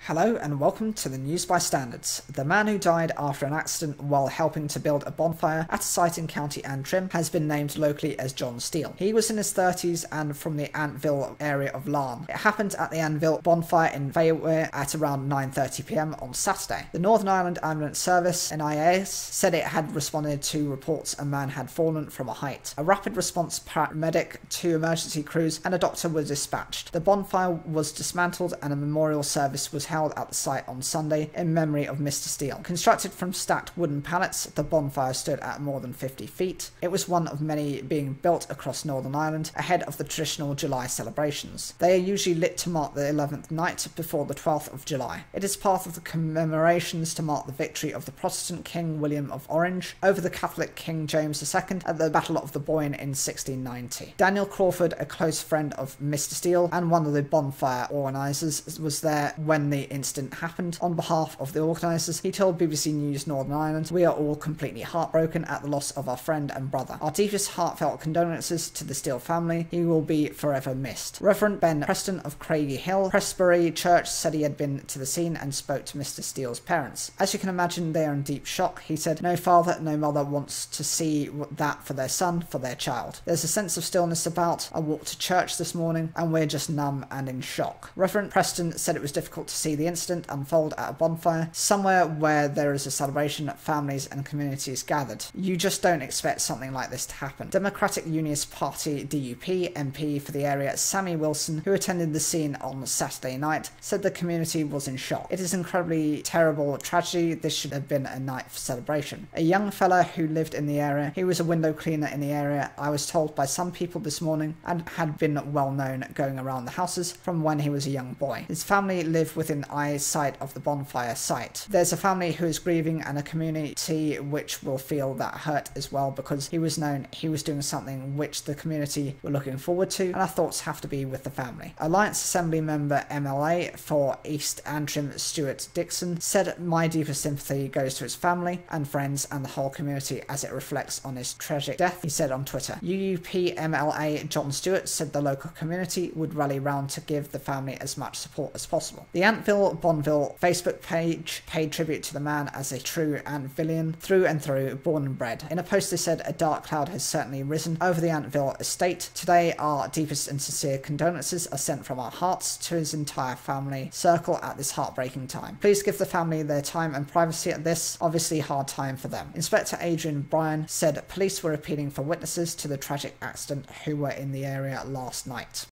Hello and welcome to the News by Standards. The man who died after an accident while helping to build a bonfire at a site in County Antrim has been named locally as John Steele. He was in his 30s and from the Antville area of Larne. It happened at the Antville bonfire in Fairwear at around 9:30 p.m. on Saturday. The Northern Ireland Ambulance Service, NIAS, said it had responded to reports a man had fallen from a height. A rapid response paramedic, 2 emergency crews and a doctor were dispatched. The bonfire was dismantled and a memorial service was held at the site on Sunday in memory of Mr. Steele. Constructed from stacked wooden pallets, the bonfire stood at more than 50 feet. It was one of many being built across Northern Ireland ahead of the traditional July celebrations. They are usually lit to mark the 11th night before the 12th of July. It is part of the commemorations to mark the victory of the Protestant King William of Orange over the Catholic King James II at the Battle of the Boyne in 1690. Daniel Crawford, a close friend of Mr. Steele and one of the bonfire organisers, was there when the incident happened. On behalf of the organisers, he told BBC News Northern Ireland, "We are all completely heartbroken at the loss of our friend and brother. Our deepest heartfelt condolences to the Steele family. He will be forever missed." Reverend Ben Preston of Craigie Hill Presbytery Church said he had been to the scene and spoke to Mr. Steele's parents. "As you can imagine, they are in deep shock," he said. "No father, no mother wants to see that for their son, for their child. There's a sense of stillness about. I walked to church this morning and we're just numb and in shock." Reverend Preston said it was difficult to see the incident unfold at a bonfire, somewhere where there is a celebration, families and communities gathered. You just don't expect something like this to happen. Democratic Unionist Party DUP MP for the area, Sammy Wilson, who attended the scene on Saturday night, said the community was in shock. "It is incredibly terrible tragedy. This should have been a night for celebration." A young fella who lived in the area, he was a window cleaner in the area, I was told by some people this morning, and had been well known going around the houses from when he was a young boy. His family live within eyesight of the bonfire site. There's a family who is grieving and a community which will feel that hurt as well, because he was known he was doing something which the community were looking forward to, and our thoughts have to be with the family. Alliance Assembly member MLA for East Antrim Stuart Dixon said, "My deepest sympathy goes to his family and friends and the whole community as it reflects on his tragic death," he said on Twitter. UUP MLA John Stewart said the local community would rally round to give the family as much support as possible. The Antville Bonville Facebook page paid tribute to the man as a true Antvillian through and through, born and bred. In a post they said, "A dark cloud has certainly risen over the Antville estate. Today our deepest and sincere condolences are sent from our hearts to his entire family circle at this heartbreaking time. Please give the family their time and privacy at this obviously hard time for them." Inspector Adrian Bryan said police were appealing for witnesses to the tragic accident who were in the area last night.